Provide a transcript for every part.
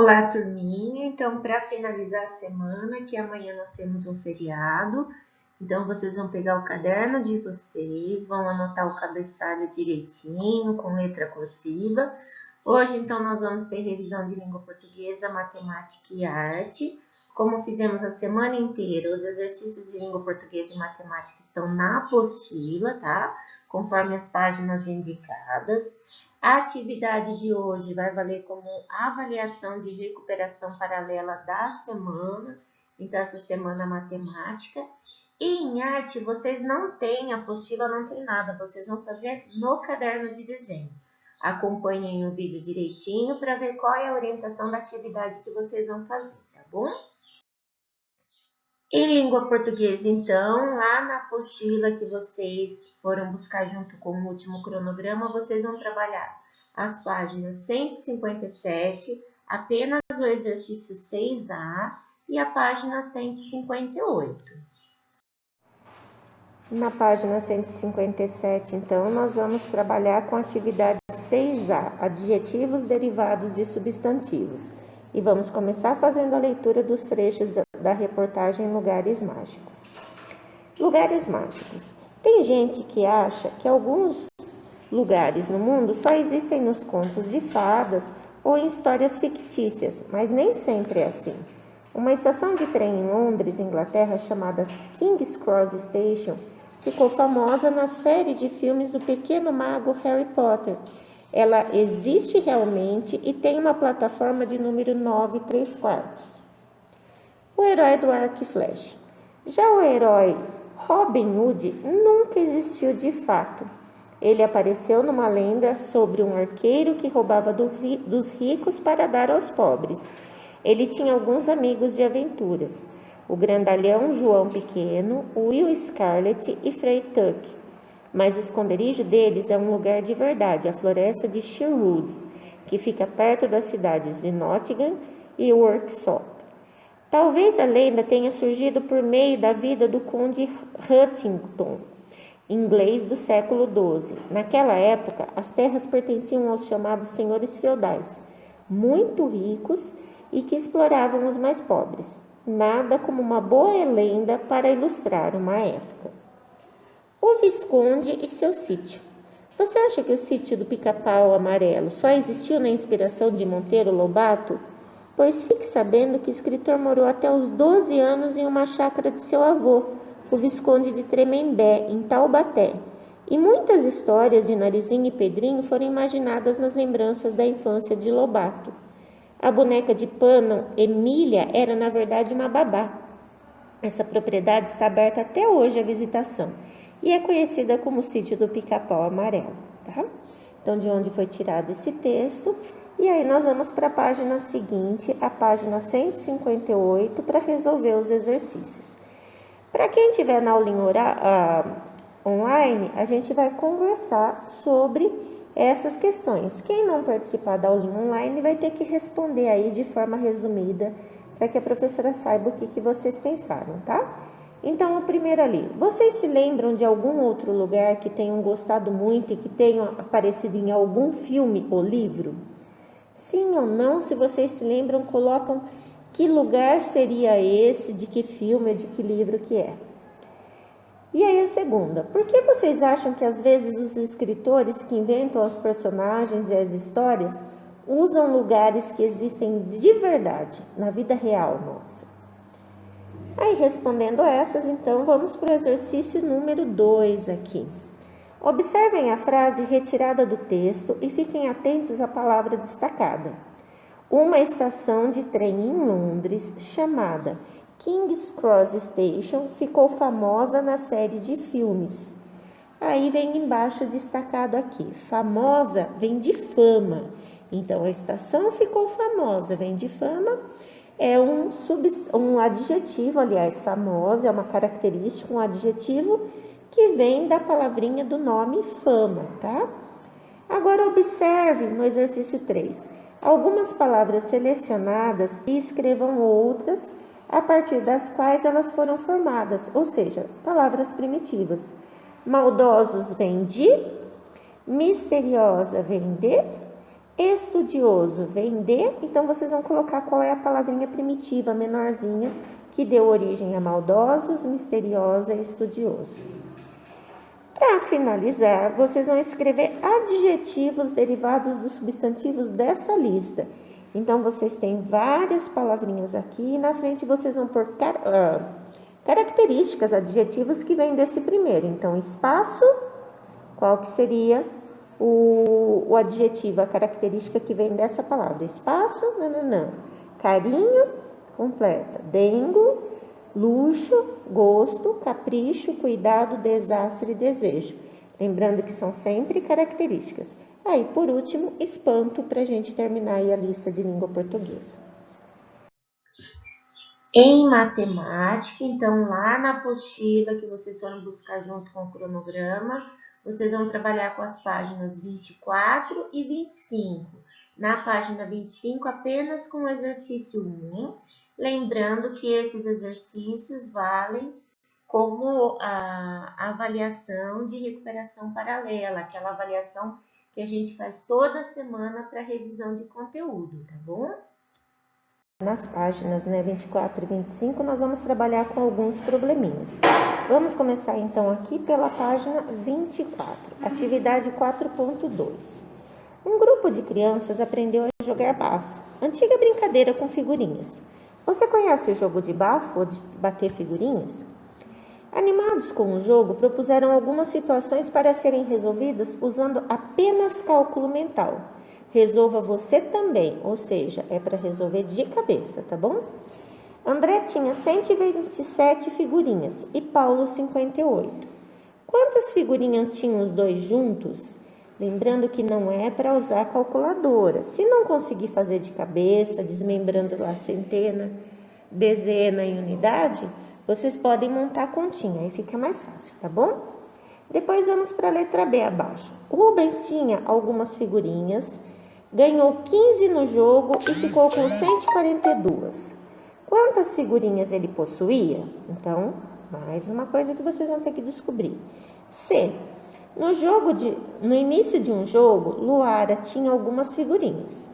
Olá, turminha. Então, para finalizar a semana, que amanhã nós temos um feriado, então vocês vão pegar o caderno de vocês, vão anotar o cabeçalho direitinho, com letra cursiva. Hoje, então, nós vamos ter revisão de língua portuguesa, matemática e arte. Como fizemos a semana inteira, os exercícios de língua portuguesa e matemática estão na apostila, tá? Conforme as páginas indicadas. A atividade de hoje vai valer como avaliação de recuperação paralela da semana, então essa semana matemática. E em arte, vocês não têm apostila, não tem nada, vocês vão fazer no caderno de desenho. Acompanhem o vídeo direitinho para ver qual é a orientação da atividade que vocês vão fazer, tá bom? Em língua portuguesa, então, lá na apostila que vocês foram buscar junto com o último cronograma, vocês vão trabalhar as páginas 157, apenas o exercício 6A e a página 158. Na página 157, então, nós vamos trabalhar com a atividade 6A, adjetivos derivados de substantivos. E vamos começar fazendo a leitura dos trechos da reportagem Lugares Mágicos. Lugares mágicos. Tem gente que acha que alguns lugares no mundo só existem nos contos de fadas ou em histórias fictícias, mas nem sempre é assim. Uma estação de trem em Londres, Inglaterra, chamada King's Cross Station, ficou famosa na série de filmes do pequeno mago Harry Potter. Ela existe realmente e tem uma plataforma de número 9¾ O herói do arco e flecha. Já o herói Robin Hood nunca existiu de fato. Ele apareceu numa lenda sobre um arqueiro que roubava dos ricos para dar aos pobres. Ele tinha alguns amigos de aventuras, o grandalhão João Pequeno, Will Scarlet e Frei Tuck. Mas o esconderijo deles é um lugar de verdade, a floresta de Sherwood, que fica perto das cidades de Nottingham e Worksop. Talvez a lenda tenha surgido por meio da vida do conde Huntington, inglês do século XII. Naquela época, as terras pertenciam aos chamados senhores feudais, muito ricos e que exploravam os mais pobres. Nada como uma boa lenda para ilustrar uma época. O Visconde e seu sítio. Você acha que o sítio do Pica-Pau Amarelo só existiu na inspiração de Monteiro Lobato? Pois fique sabendo que o escritor morou até os 12 anos em uma chácara de seu avô, o Visconde de Tremembé, em Taubaté. E muitas histórias de Narizinho e Pedrinho foram imaginadas nas lembranças da infância de Lobato. A boneca de pano, Emília, era na verdade uma babá. Essa propriedade está aberta até hoje à visitação e é conhecida como Sítio do Pica-Pau Amarelo, tá? Então, de onde foi tirado esse texto? E aí nós vamos para a página seguinte, a página 158, para resolver os exercícios. Para quem estiver na aulinha online, a gente vai conversar sobre essas questões. Quem não participar da aulinha online vai ter que responder aí de forma resumida, para que a professora saiba o que vocês pensaram, tá? Então, o primeiro ali, vocês se lembram de algum outro lugar que tenham gostado muito e que tenham aparecido em algum filme ou livro? Sim ou não? Se vocês se lembram, colocam que lugar seria esse, de que filme ou de que livro que é. E aí a segunda, por que vocês acham que às vezes os escritores que inventam os personagens e as histórias usam lugares que existem de verdade, na vida real nossa? Aí, respondendo a essas, então, vamos para o exercício número 2 aqui. Observem a frase retirada do texto e fiquem atentos à palavra destacada. Uma estação de trem em Londres, chamada King's Cross Station, ficou famosa na série de filmes. Aí vem embaixo destacado aqui, famosa vem de fama. Então, a estação ficou famosa, vem de fama. É um adjetivo, aliás, famosa, é uma característica, um adjetivo que vem da palavrinha do nome fama, tá? Agora, observe no exercício 3, algumas palavras selecionadas e escrevam outras a partir das quais elas foram formadas, ou seja, palavras primitivas. Maldosos vem de, misteriosa vem de, Estudioso vem de, então vocês vão colocar qual é a palavrinha primitiva, menorzinha, que deu origem a maldosos, misteriosa e estudioso. Para finalizar, vocês vão escrever adjetivos derivados dos substantivos dessa lista. Então, vocês têm várias palavrinhas aqui e na frente vocês vão pôr características, adjetivos que vêm desse primeiro. Então, espaço, qual que seria o adjetivo, a característica que vem dessa palavra? Espaço, nananã. Carinho, completa. Dengo, luxo, gosto, capricho, cuidado, desastre e desejo. Lembrando que são sempre características. Aí, por último, espanto, para a gente terminar aí a lista de língua portuguesa. Em matemática, então, lá na apostila que vocês foram buscar junto com o cronograma, vocês vão trabalhar com as páginas 24 e 25. Na página 25, apenas com o exercício 1, lembrando que esses exercícios valem como a avaliação de recuperação paralela, aquela avaliação que a gente faz toda semana para revisão de conteúdo, tá bom? Nas páginas 24 e 25, nós vamos trabalhar com alguns probleminhas. Vamos começar então aqui pela página 24, atividade 4.2. Um grupo de crianças aprendeu a jogar bafo, antiga brincadeira com figurinhas. Você conhece o jogo de bafo ou de bater figurinhas? Animados com o jogo, propuseram algumas situações para serem resolvidas usando apenas cálculo mental. Resolva você também, ou seja, é para resolver de cabeça, tá bom? André tinha 127 figurinhas e Paulo 58. Quantas figurinhas tinham os dois juntos? Lembrando que não é para usar calculadora. Se não conseguir fazer de cabeça, desmembrando lá centena, dezena e unidade, vocês podem montar a continha, aí fica mais fácil, tá bom? Depois vamos para a letra B abaixo. O Rubens tinha algumas figurinhas, ganhou 15 no jogo e ficou com 142. Quantas figurinhas ele possuía? Então, mais uma coisa que vocês vão ter que descobrir. C. No início de um jogo, Luara tinha algumas figurinhas.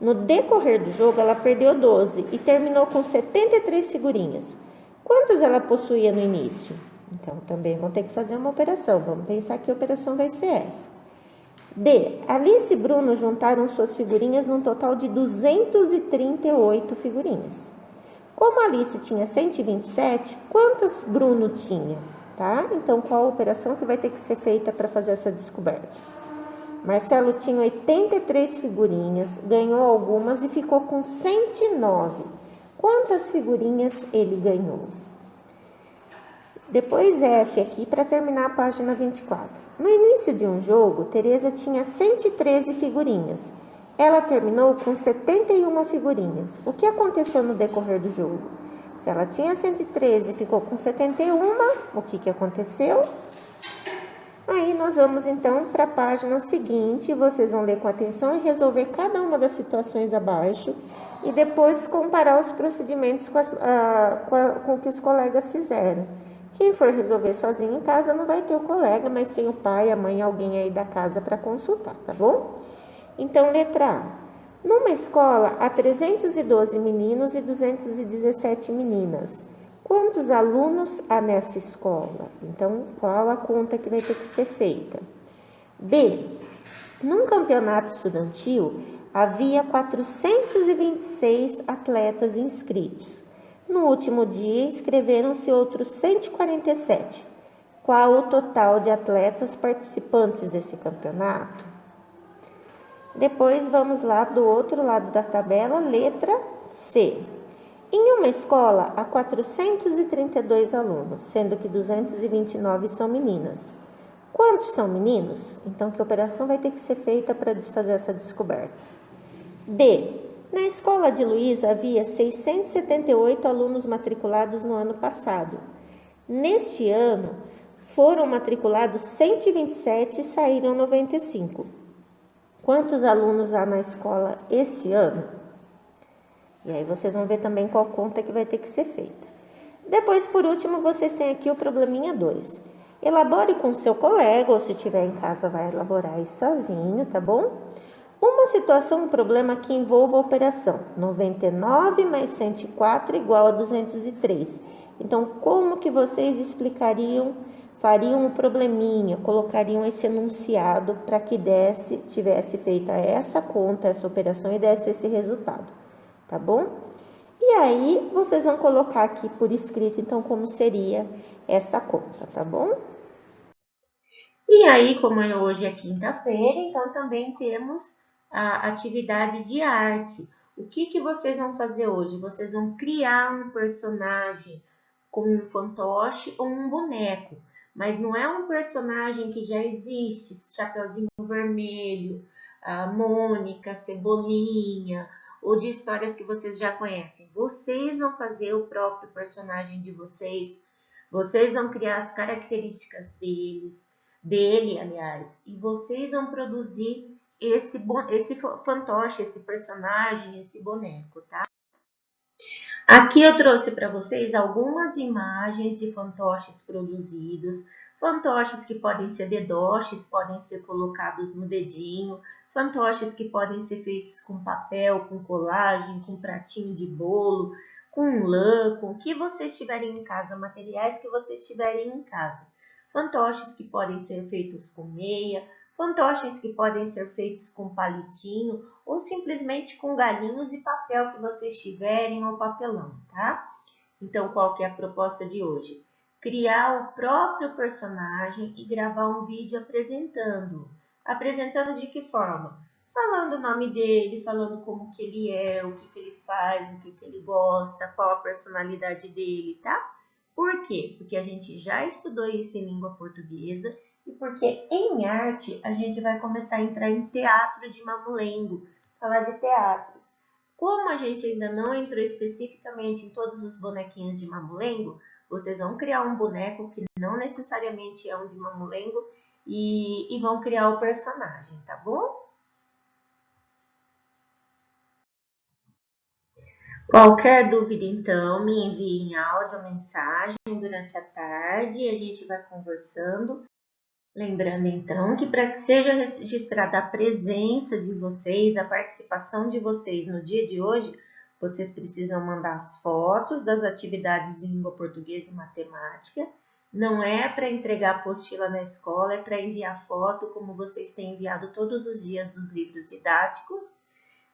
No decorrer do jogo, ela perdeu 12 e terminou com 73 figurinhas. Quantas ela possuía no início? Então, também vão ter que fazer uma operação. Vamos pensar que a operação vai ser essa. D. Alice e Bruno juntaram suas figurinhas num total de 238 figurinhas. Como a Alice tinha 127, quantas Bruno tinha? Tá? Então, qual a operação que vai ter que ser feita para fazer essa descoberta? Marcelo tinha 83 figurinhas, ganhou algumas e ficou com 109. Quantas figurinhas ele ganhou? Depois F aqui para terminar a página 24. No início de um jogo, Tereza tinha 113 figurinhas. Ela terminou com 71 figurinhas. O que aconteceu no decorrer do jogo? Se ela tinha 113 e ficou com 71, o que aconteceu? Aí nós vamos então para a página seguinte, vocês vão ler com atenção e resolver cada uma das situações abaixo e depois comparar os procedimentos com o que os colegas fizeram. Quem for resolver sozinho em casa não vai ter o colega, mas tem o pai, a mãe, alguém aí da casa para consultar, tá bom? Então, letra A. Numa escola há 312 meninos e 217 meninas. Quantos alunos há nessa escola? Então, qual a conta que vai ter que ser feita? B. Num campeonato estudantil, havia 426 atletas inscritos. No último dia, inscreveram-se outros 147. Qual o total de atletas participantes desse campeonato? Depois, vamos lá do outro lado da tabela, letra C. Em uma escola, há 432 alunos, sendo que 229 são meninas. Quantos são meninos? Então, que operação vai ter que ser feita para fazer essa descoberta? D. Na escola de Luísa, havia 678 alunos matriculados no ano passado. Neste ano, foram matriculados 127 e saíram 95. Quantos alunos há na escola este ano? E aí vocês vão ver também qual conta que vai ter que ser feita. Depois, por último, vocês têm aqui o probleminha 2. Elabore com seu colega, ou se estiver em casa vai elaborar isso sozinho, tá bom? Uma situação, um problema que envolva a operação 99 mais 104 igual a 203. Então, como que vocês explicariam, fariam um probleminha, colocariam esse enunciado para que tivesse feita essa conta, essa operação e desse esse resultado, tá bom? E aí, vocês vão colocar aqui por escrito, então, como seria essa conta, tá bom? E aí, como hoje é quinta-feira, então também temos a atividade de arte. O que vocês vão fazer hoje? Vocês vão criar um personagem com um fantoche ou um boneco, mas não é um personagem que já existe, Chapeuzinho Vermelho, a Mônica, Cebolinha, ou de histórias que vocês já conhecem. Vocês vão fazer o próprio personagem de vocês, vocês vão criar as características dele, aliás, e vocês vão produzir esse fantoche, esse personagem, esse boneco, tá? Aqui eu trouxe para vocês algumas imagens de fantoches produzidos, fantoches que podem ser dedoches, podem ser colocados no dedinho, fantoches que podem ser feitos com papel, com colagem, com pratinho de bolo, com lã, com o que vocês tiverem em casa, materiais que vocês tiverem em casa. Fantoches que podem ser feitos com meia, fantoches que podem ser feitos com palitinho ou simplesmente com galinhos e papel que vocês tiverem ou papelão, tá? Então, qual que é a proposta de hoje? Criar o próprio personagem e gravar um vídeo apresentando. Apresentando de que forma? Falando o nome dele, falando como que ele é, o que ele faz, o que ele gosta, qual a personalidade dele, tá? Por quê? Porque a gente já estudou isso em língua portuguesa e porque em arte a gente vai começar a entrar em teatro de mamulengo, falar de teatros. Como a gente ainda não entrou especificamente em todos os bonequinhos de mamulengo, vocês vão criar um boneco que não necessariamente é um de mamulengo e vão criar o personagem, tá bom? Qualquer dúvida, então, me envie em áudio ou mensagem durante a tarde e a gente vai conversando. Lembrando, então, que para que seja registrada a presença de vocês, a participação de vocês no dia de hoje, vocês precisam mandar as fotos das atividades em língua portuguesa e matemática. Não é para entregar apostila na escola, é para enviar foto, como vocês têm enviado todos os dias dos livros didáticos.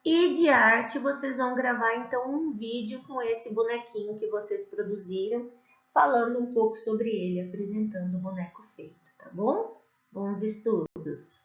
E de arte, vocês vão gravar então um vídeo com esse bonequinho que vocês produziram, falando um pouco sobre ele, apresentando o boneco feito, tá bom? Bons estudos!